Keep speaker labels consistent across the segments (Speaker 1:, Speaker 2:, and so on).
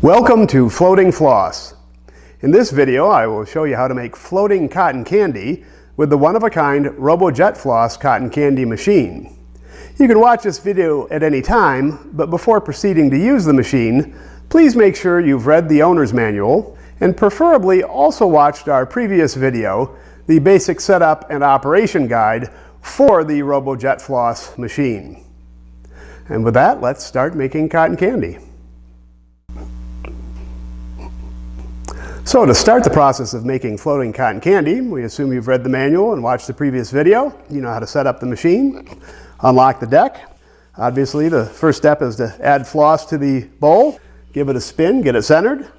Speaker 1: Welcome to Floating Floss. In this video I will show you how to make floating cotton candy with the one-of-a-kind Robo JetFloss cotton candy machine. You can watch this video at any time, but before proceeding to use the machine, please make sure you've read the owner's manual and preferably also watched our previous video, the basic setup and operation guide for the Robo JetFloss machine. And with that, let's start making cotton candy. So to start the process of making floating cotton candy, we assume you've read the manual and watched the previous video. You know how to set up the machine, unlock the deck. Obviously, the first step is to add floss to the bowl, give it a spin, get it centered.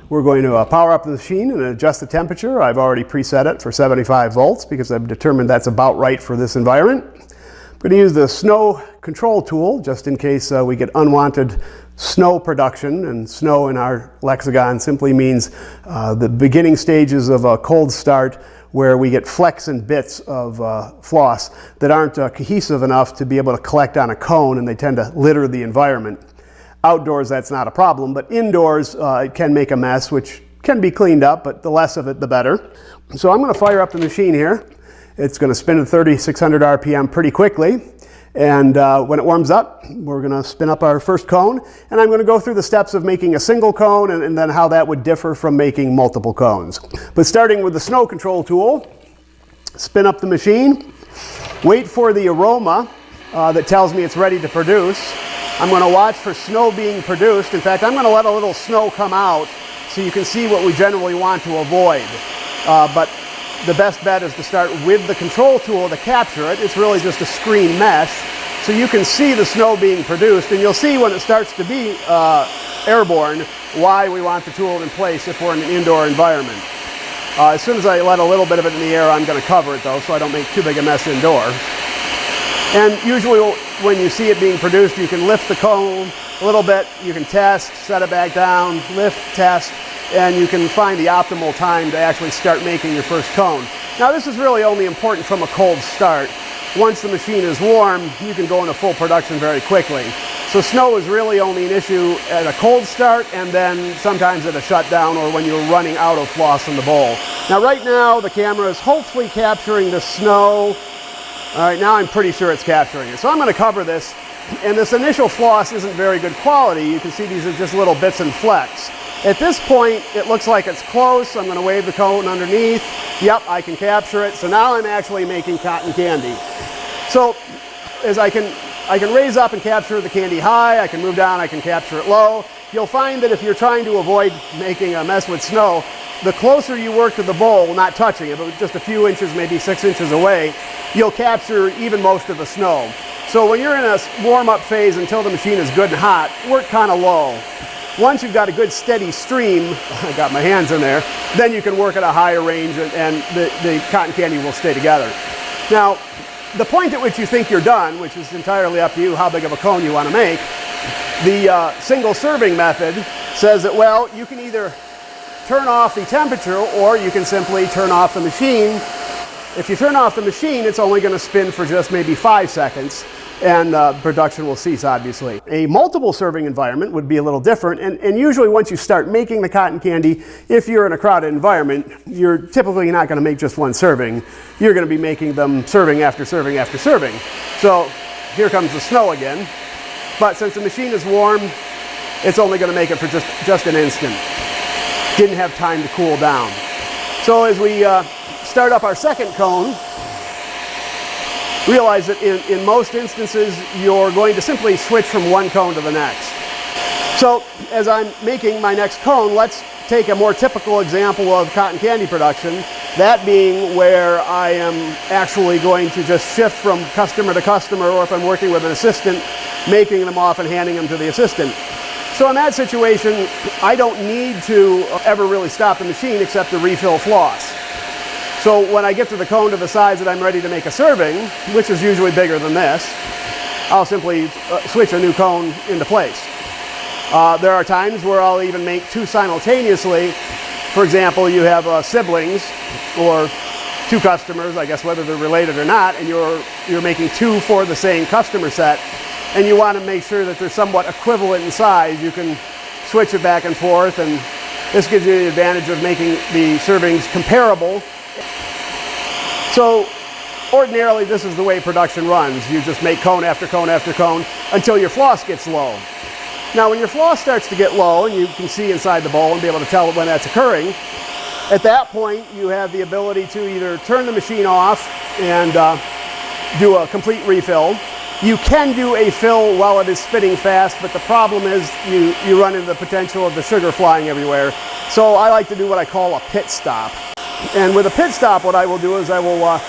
Speaker 1: We're going to power up the machine and adjust the temperature. I've already preset it for 75 volts because I've determined that's about right for this environment. I'm going to use the snow control tool just in case we get unwanted snow production, and snow in our lexicon simply means the beginning stages of a cold start where we get flecks and bits of floss that aren't cohesive enough to be able to collect on a cone, and they tend to litter the environment. Outdoors that's not a problem, but indoors it can make a mess, which can be cleaned up, but the less of it the better. So I'm going to fire up the machine here. It's going to spin at 3600 RPM pretty quickly. And when it warms up, we're going to spin up our first cone, and I'm going to go through the steps of making a single cone and then how that would differ from making multiple cones. But starting with the snow control tool, spin up the machine, wait for the aroma that tells me it's ready to produce. I'm going to watch for snow being produced. In fact, I'm going to let a little snow come out so you can see what we generally want to avoid. But the best bet is to start with the control tool to capture it. It's really just a screen mesh, so you can see the snow being produced, and you'll see when it starts to be airborne why we want the tool in place if we're in an indoor environment. As soon as I let a little bit of it in the air, I'm going to cover it though, so I don't make too big a mess indoors. And usually when you see it being produced, you can lift the cone a little bit, you can test, set it back down, lift, test, and you can find the optimal time to actually start making your first cone. Now this is really only important from a cold start. Once the machine is warm, you can go into full production very quickly. So snow is really only an issue at a cold start, and then sometimes at a shutdown or when you're running out of floss in the bowl. Now right now the camera is hopefully capturing the snow. All right, now I'm pretty sure it's capturing it. So I'm going to cover this, and this initial floss isn't very good quality. You can see these are just little bits and flecks. At this point, it looks like it's close. I'm going to wave the cone underneath. Yep, I can capture it. So now I'm actually making cotton candy. So as I can raise up and capture the candy high, I can move down, I can capture it low. You'll find that if you're trying to avoid making a mess with snow, the closer you work to the bowl, not touching it, but just a few inches, maybe 6 inches away, you'll capture even most of the snow. So when you're in a warm-up phase until the machine is good and hot, work kind of low. Once you've got a good steady stream, I got my hands in there, then you can work at a higher range and the cotton candy will stay together. Now, the point at which you think you're done, which is entirely up to you how big of a cone you want to make, the single serving method says that, well, you can either turn off the temperature or you can simply turn off the machine. If you turn off the machine, it's only going to spin for just maybe 5 seconds. And production will cease, obviously. A multiple serving environment would be a little different, and usually once you start making the cotton candy, if you're in a crowded environment, you're typically not going to make just one serving. You're going to be making them serving after serving after serving. So here comes the snow again, but since the machine is warm, it's only going to make it for just an instant. Didn't have time to cool down. So as we start up our second cone, realize that in most instances you're going to simply switch from one cone to the next. So as I'm making my next cone, let's take a more typical example of cotton candy production, that being where I am actually going to just shift from customer to customer, or if I'm working with an assistant, making them off and handing them to the assistant. So in that situation, I don't need to ever really stop the machine except to refill floss. So when I get to the cone to the size that I'm ready to make a serving, which is usually bigger than this, I'll simply switch a new cone into place. There are times where I'll even make two simultaneously. For example, you have siblings or two customers, I guess whether they're related or not, and you're making two for the same customer set, and you want to make sure that they're somewhat equivalent in size. You can switch it back and forth, and this gives you the advantage of making the servings comparable. So ordinarily, this is the way production runs. You just make cone after cone after cone until your floss gets low. Now, when your floss starts to get low, and you can see inside the bowl and be able to tell when that's occurring, at that point, you have the ability to either turn the machine off and do a complete refill. You can do a fill while it is spinning fast, but the problem is you run into the potential of the sugar flying everywhere. So I like to do what I call a pit stop. And with a pit stop, what I will do is I will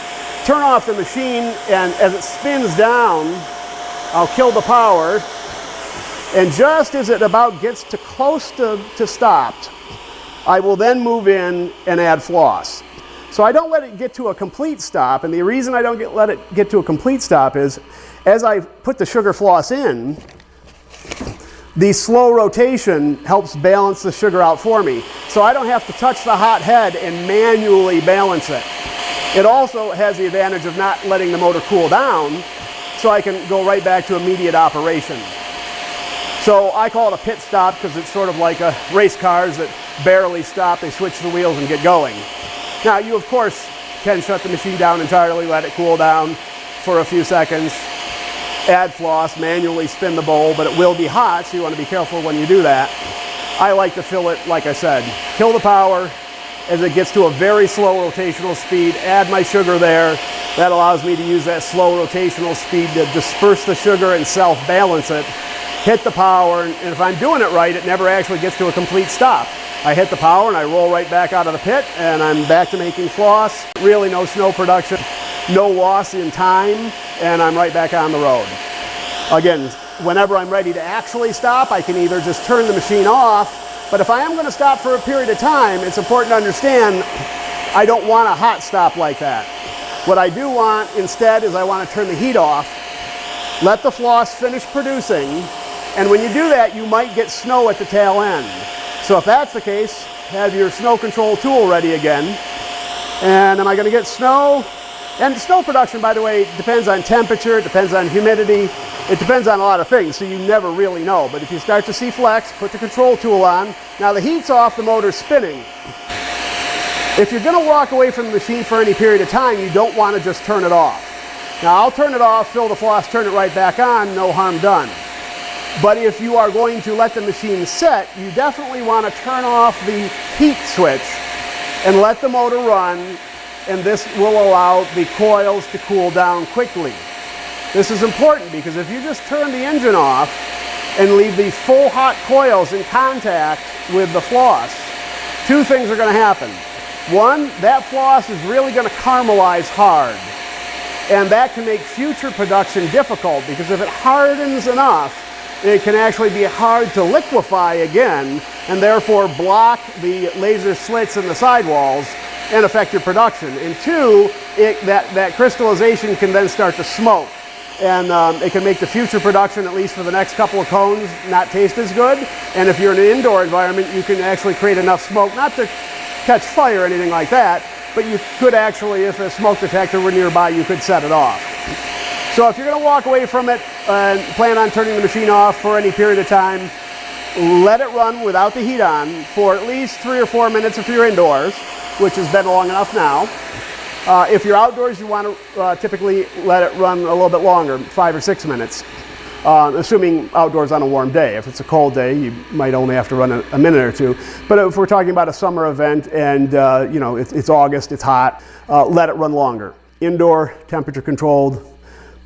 Speaker 1: turn off the machine, and as it spins down, I'll kill the power. And just as it about gets to close to stopped, I will then move in and add floss. So I don't let it get to a complete stop, and the reason I don't let it get to a complete stop is as I put the sugar floss in, the slow rotation helps balance the sugar out for me. So I don't have to touch the hot head and manually balance it. It also has the advantage of not letting the motor cool down, so I can go right back to immediate operation. So I call it a pit stop because it's sort of like race cars that barely stop, they switch the wheels and get going. Now you of course can shut the machine down entirely, let it cool down for a few seconds, add floss, manually spin the bowl, but it will be hot, so you want to be careful when you do that. I like to fill it, like I said, kill the power as it gets to a very slow rotational speed, add my sugar there. That allows me to use that slow rotational speed to disperse the sugar and self-balance it, hit the power, and if I'm doing it right, it never actually gets to a complete stop. I hit the power and I roll right back out of the pit, and I'm back to making floss. Really no snow production, no loss in time, and I'm right back on the road. Again, whenever I'm ready to actually stop, I can either just turn the machine off, but if I am going to stop for a period of time, it's important to understand I don't want a hot stop like that. What I do want instead is I want to turn the heat off, let the floss finish producing, and when you do that, you might get snow at the tail end. So if that's the case, have your snow control tool ready again. And am I going to get snow? And snow production, by the way, depends on temperature, it depends on humidity, it depends on a lot of things, so you never really know. But if you start to see flecks, put the control tool on. Now the heat's off, the motor's spinning. If you're going to walk away from the machine for any period of time, you don't want to just turn it off. Now I'll turn it off, fill the floss, turn it right back on, no harm done. But if you are going to let the machine set, you definitely want to turn off the heat switch and let the motor run, and this will allow the coils to cool down quickly. This is important because if you just turn the engine off and leave the full hot coils in contact with the floss, two things are going to happen. One, that floss is really going to caramelize hard, and that can make future production difficult because if it hardens enough, it can actually be hard to liquefy again and therefore block the laser slits in the sidewalls and affect your production. And two, that crystallization can then start to smoke, and it can make the future production, at least for the next couple of cones, not taste as good. And if you're in an indoor environment, you can actually create enough smoke, not to catch fire or anything like that, but you could actually, if a smoke detector were nearby, you could set it off. So if you're going to walk away from it and plan on turning the machine off for any period of time, let it run without the heat on for at least 3 or 4 minutes if you're indoors, which has been long enough now. If you're outdoors, you want to typically let it run a little bit longer, 5 or 6 minutes, assuming outdoors on a warm day. If it's a cold day, you might only have to run a minute or two. But if we're talking about a summer event and you know it's August, it's hot, let it run longer. Indoor, temperature controlled,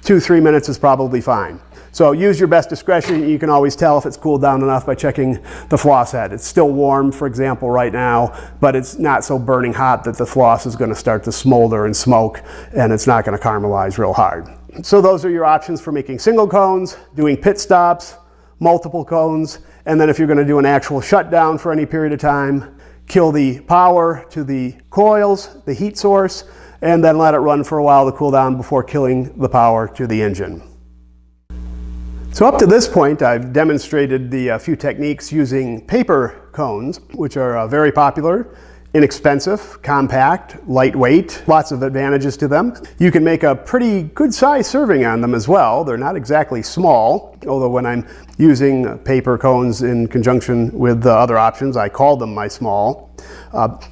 Speaker 1: 2-3 minutes is probably fine. So use your best discretion. You can always tell if it's cooled down enough by checking the floss head. It's still warm, for example, right now, but it's not so burning hot that the floss is going to start to smolder and smoke, and it's not going to caramelize real hard. So those are your options for making single cones, doing pit stops, multiple cones, and then if you're going to do an actual shutdown for any period of time, kill the power to the coils, the heat source, and then let it run for a while to cool down before killing the power to the engine. So up to this point, I've demonstrated the few techniques using paper cones, which are very popular, inexpensive, compact, lightweight, lots of advantages to them. You can make a pretty good size serving on them as well. They're not exactly small. although when I'm using paper cones in conjunction with the other options, I call them my small.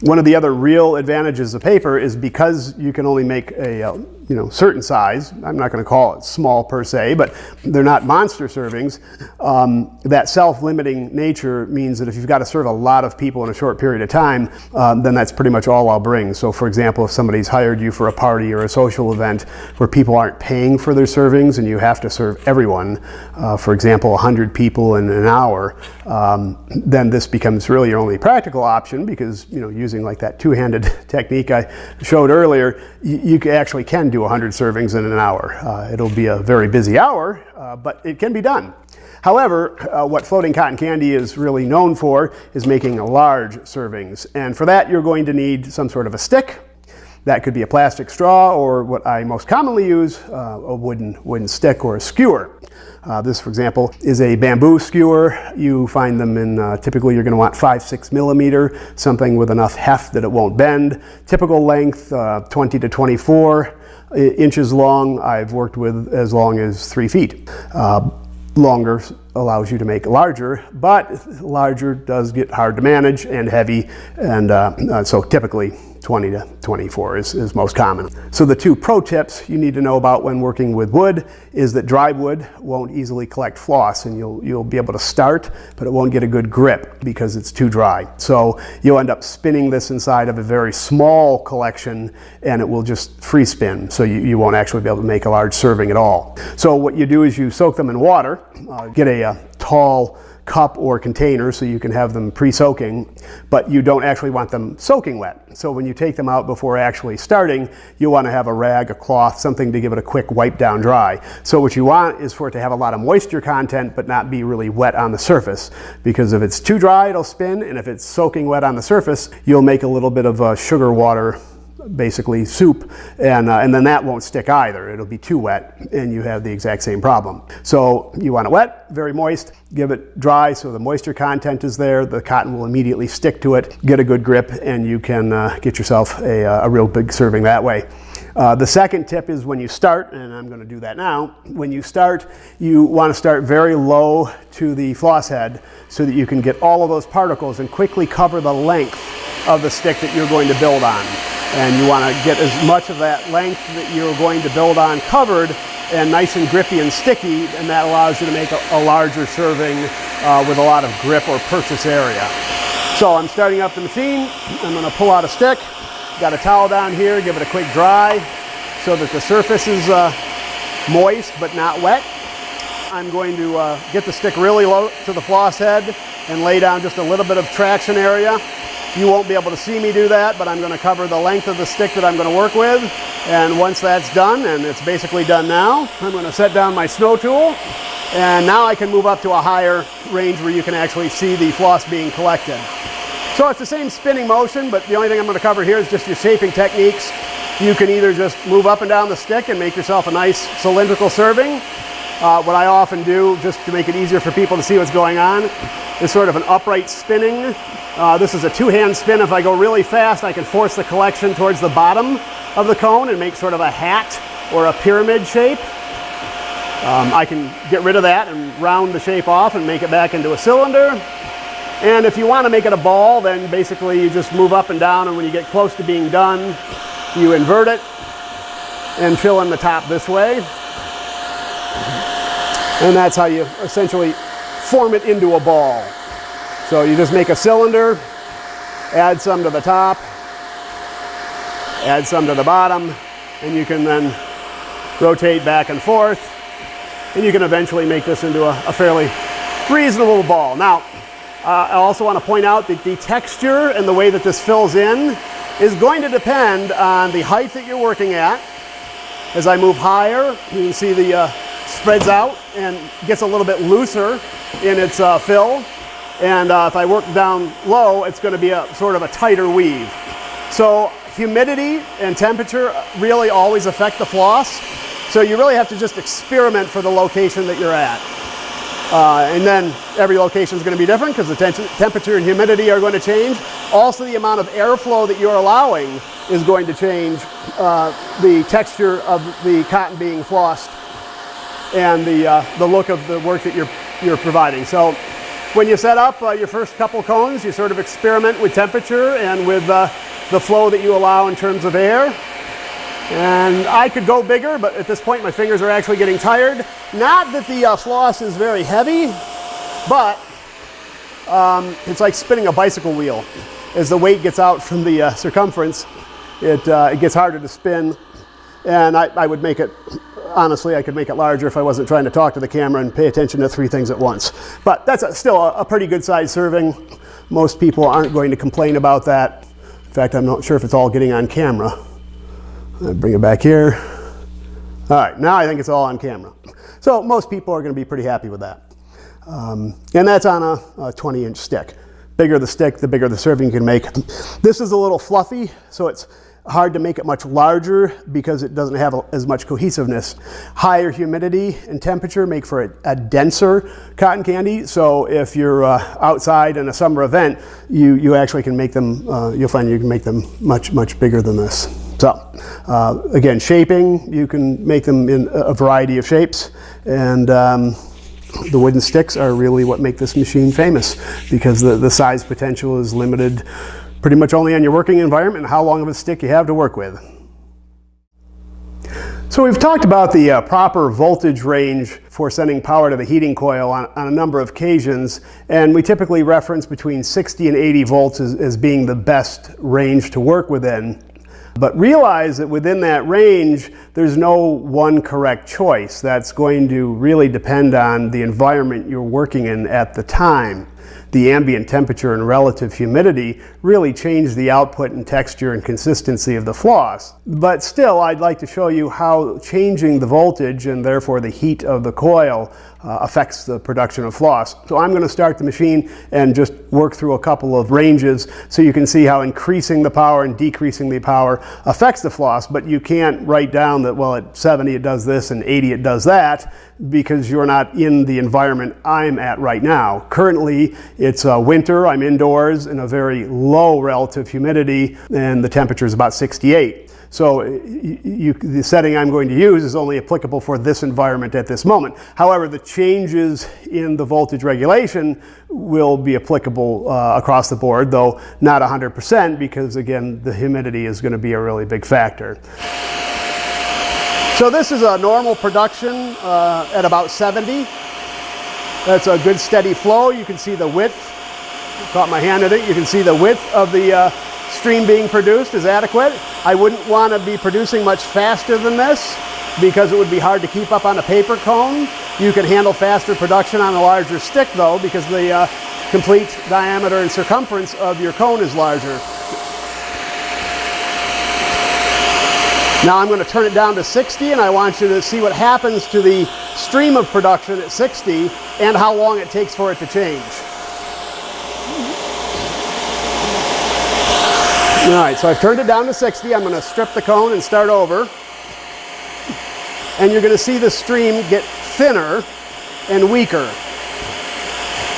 Speaker 1: One of the other real advantages of paper is because you can only make a certain size. I'm not going to call it small per se, but they're not monster servings. That self-limiting nature means that if you've got to serve a lot of people in a short period of time, then that's pretty much all I'll bring. So for example, if somebody's hired you for a party or a social event where people aren't paying for their servings and you have to serve everyone, for example, 100 people in an hour, then this becomes really your only practical option, because using like that two-handed technique I showed earlier, you actually can do 100 servings in an hour. It'll be a very busy hour, but it can be done. However, what floating cotton candy is really known for is making large servings, and for that you're going to need some sort of a stick. That could be a plastic straw, or what I most commonly use, a wooden stick or a skewer. This, for example, is a bamboo skewer. You find them in, typically you're going to want 5-6 millimeter, something with enough heft that it won't bend. Typical length, 20 to 24 inches long. I've worked with as long as 3 feet. Longer allows you to make larger, but larger does get hard to manage and heavy, and so typically 20 to 24 is most common. So the two pro tips you need to know about when working with wood is that dry wood won't easily collect floss, and you'll be able to start, but it won't get a good grip because it's too dry. So you'll end up spinning this inside of a very small collection, and it will just free spin, so you won't actually be able to make a large serving at all. So what you do is you soak them in water, get a tall cup or container so you can have them pre-soaking, but you don't actually want them soaking wet. So when you take them out before actually starting, you want to have a rag, a cloth, something to give it a quick wipe down dry. So what you want is for it to have a lot of moisture content but not be really wet on the surface, because if it's too dry it'll spin, and if it's soaking wet on the surface you'll make a little bit of sugar water, basically soup, and then that won't stick either. It'll be too wet and you have the exact same problem. So you want it wet, very moist, give it dry so the moisture content is there, the cotton will immediately stick to it, get a good grip, and you can get yourself a real big serving that way. The second tip is when you start, and I'm going to do that now, when you start, you want to start very low to the floss head so that you can get all of those particles and quickly cover the length of the stick that you're going to build on. And you want to get as much of that length that you're going to build on covered and nice and grippy and sticky, and that allows you to make a larger serving with a lot of grip or purchase area. So I'm starting up the machine. I'm going to pull out a stick. Got a towel down here, give it a quick dry so that the surface is moist but not wet. I'm going to get the stick really low to the floss head and lay down just a little bit of traction area. You won't be able to see me do that, but I'm going to cover the length of the stick that I'm going to work with. And once that's done, and it's basically done now, I'm going to set down my snow tool. And now I can move up to a higher range where you can actually see the floss being collected. So it's the same spinning motion, but the only thing I'm going to cover here is just your shaping techniques. You can either just move up and down the stick and make yourself a nice cylindrical serving. What I often do, just to make it easier for people to see what's going on, is sort of an upright spinning. This is a two-hand spin. If I go really fast, I can force the collection towards the bottom of the cone and make sort of a hat or a pyramid shape. I can get rid of that and round the shape off and make it back into a cylinder. And if you want to make it a ball, then basically you just move up and down, and when you get close to being done, you invert it and fill in the top this way. And that's how you essentially form it into a ball. So you just make a cylinder, add some to the top, add some to the bottom, and you can then rotate back and forth, and you can eventually make this into a fairly reasonable ball. Now, I also want to point out that the texture and the way that this fills in is going to depend on the height that you're working at. As I move higher, you can see the spreads out and gets a little bit looser in its fill. And if I work down low, it's going to be a sort of a tighter weave. So humidity and temperature really always affect the floss. So you really have to just experiment for the location that you're at. And then every location is going to be different because the temperature and humidity are going to change. Also, the amount of airflow that you're allowing is going to change the texture of the cotton being flossed. and the look of the work that you're providing. So when you set up your first couple cones, you sort of experiment with temperature and with the flow that you allow in terms of air. And I could go bigger, but at this point my fingers are actually getting tired. Not that the floss is very heavy, but it's like spinning a bicycle wheel. As the weight gets out from the circumference, it gets harder to spin. And I would make it, honestly, I could make it larger if I wasn't trying to talk to the camera and pay attention to 3 things at once. But that's still a pretty good size serving. Most people aren't going to complain about that. In fact, I'm not sure if it's all getting on camera. I'll bring it back here. All right, now I think it's all on camera. So most people are going to be pretty happy with that. And that's on a 20-inch stick. Bigger the stick, the bigger the serving you can make. This is a little fluffy, so it's hard to make it much larger because it doesn't have as much cohesiveness. Higher humidity and temperature make for a denser cotton candy. So if you're outside in a summer event, you actually can make them, you'll find you can make them much bigger than this. So again, shaping, you can make them in a variety of shapes, and the wooden sticks are really what make this machine famous, because the size potential is limited pretty much only on your working environment and how long of a stick you have to work with. So we've talked about the proper voltage range for sending power to the heating coil on a number of occasions, and we typically reference between 60 and 80 volts as being the best range to work within. But realize that within that range, there's no one correct choice. That's going to really depend on the environment you're working in at the time. The ambient temperature and relative humidity really change the output and texture and consistency of the floss. But still, I'd like to show you how changing the voltage and therefore the heat of the coil affects the production of floss. So I'm going to start the machine and just work through a couple of ranges so you can see how increasing the power and decreasing the power affects the floss, but you can't write down that, well, at 70 it does this and 80 it does that, because you're not in the environment I'm at right now. Currently, it's winter, I'm indoors in a very low relative humidity, and the temperature is about 68. So the setting I'm going to use is only applicable for this environment at this moment. However, the changes in the voltage regulation will be applicable across the board, though not 100%, because again, the humidity is going to be a really big factor. So this is a normal production at about 70. That's a good steady flow. You can see the width. Caught my hand in it. You can see the width of the stream being produced is adequate. I wouldn't want to be producing much faster than this because it would be hard to keep up on a paper cone. You can handle faster production on a larger stick though, because the complete diameter and circumference of your cone is larger. Now I'm going to turn it down to 60, and I want you to see what happens to the stream of production at 60 and how long it takes for it to change. All right, so I've turned it down to 60. I'm going to strip the cone and start over. And you're going to see the stream get thinner and weaker.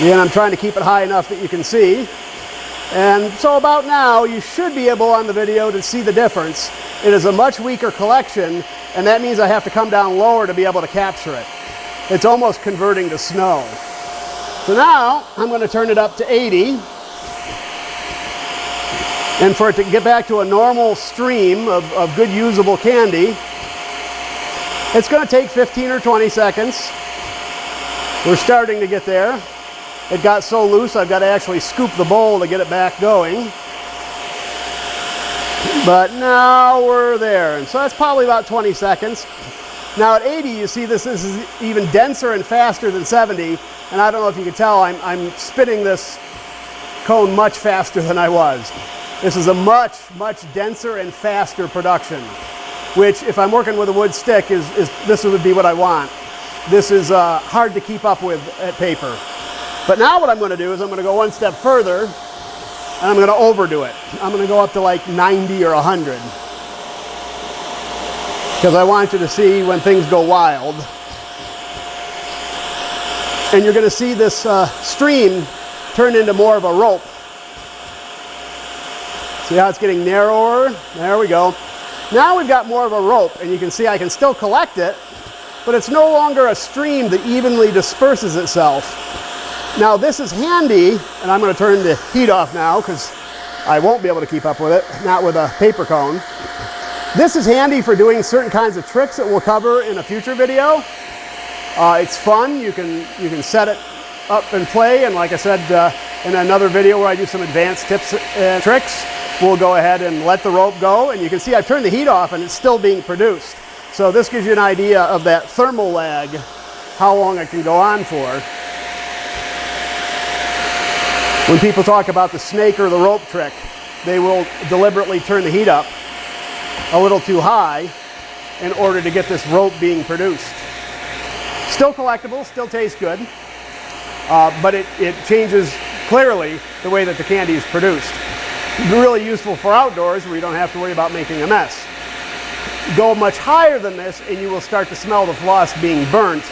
Speaker 1: Again, I'm trying to keep it high enough that you can see. And so about now, you should be able on the video to see the difference. It is a much weaker collection, and that means I have to come down lower to be able to capture it. It's almost converting to snow. So now, I'm going to turn it up to 80. And for it to get back to a normal stream of good usable candy, it's going to take 15 or 20 seconds. We're starting to get there. It got so loose I've got to actually scoop the bowl to get it back going. But now we're there. And so that's probably about 20 seconds. Now at 80, you see this is even denser and faster than 70. And I don't know if you can tell, I'm spinning this cone much faster than I was. This is a much denser and faster production, which if I'm working with a wood stick, this would be what I want. This is hard to keep up with at paper. But now what I'm going to do is I'm going to go one step further, and I'm going to overdo it. I'm going to go up to like 90 or 100. Because I want you to see when things go wild. And you're going to see this stream turn into more of a rope. See how it's getting narrower? There we go. Now we've got more of a rope, and you can see I can still collect it, but it's no longer a stream that evenly disperses itself. Now this is handy, and I'm going to turn the heat off now because I won't be able to keep up with it, not with a paper cone. This is handy for doing certain kinds of tricks that we'll cover in a future video. It's fun. You can set it up and play, and like I said in another video where I do some advanced tips and tricks, we'll go ahead and let the rope go, and you can see I've turned the heat off and it's still being produced. So this gives you an idea of that thermal lag, how long it can go on for. When people talk about the snake or the rope trick, they will deliberately turn the heat up a little too high in order to get this rope being produced. Still collectible, still tastes good, but it changes clearly the way that the candy is produced. Really useful for outdoors where you don't have to worry about making a mess. Go much higher than this and you will start to smell the floss being burnt,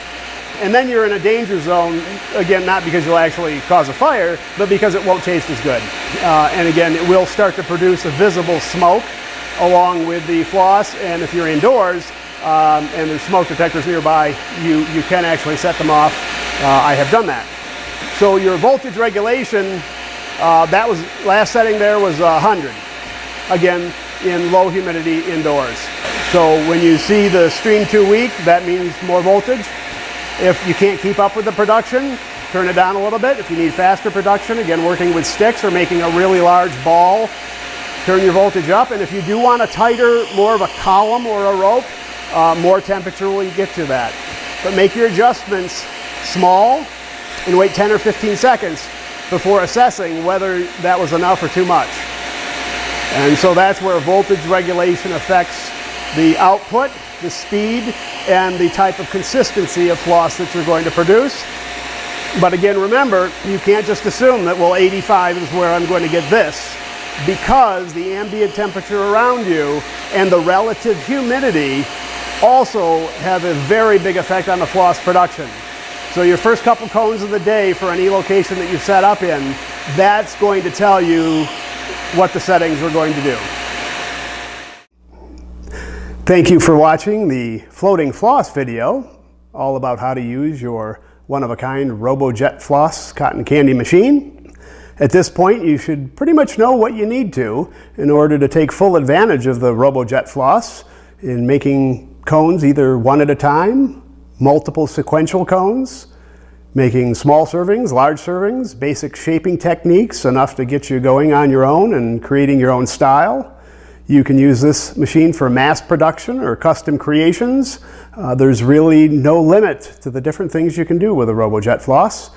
Speaker 1: and then you're in a danger zone, again, not because you'll actually cause a fire, but because it won't taste as good. And again, it will start to produce a visible smoke along with the floss, and if you're indoors and there's smoke detectors nearby, you can actually set them off. I have done that. So your voltage regulation, that was, last setting there was 100, again, in low humidity indoors. So when you see the stream too weak, that means more voltage. If you can't keep up with the production, turn it down a little bit. If you need faster production, again, working with sticks or making a really large ball, turn your voltage up. And if you do want a tighter, more of a column or a rope, more temperature will get to that. But make your adjustments small and wait 10 or 15 seconds before assessing whether that was enough or too much. And so that's where voltage regulation affects the output, the speed, and the type of consistency of floss that you're going to produce. But again, remember, you can't just assume that, well, 85 is where I'm going to get this, because the ambient temperature around you and the relative humidity also have a very big effect on the floss production. So your first couple cones of the day for any location that you set up in, that's going to tell you what the settings we're going to do. Thank you for watching the floating floss video, all about how to use your one-of-a-kind Robo JetFloss cotton candy machine. At this point, you should pretty much know what you need to in order to take full advantage of the Robo JetFloss in making cones either one at a time, multiple sequential cones, making small servings, large servings, basic shaping techniques, enough to get you going on your own and creating your own style. You can use this machine for mass production or custom creations. There's really no limit to the different things you can do with a Robo JetFloss.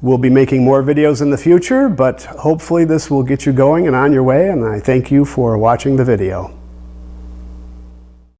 Speaker 1: We'll be making more videos in the future, but hopefully this will get you going and on your way, and I thank you for watching the video.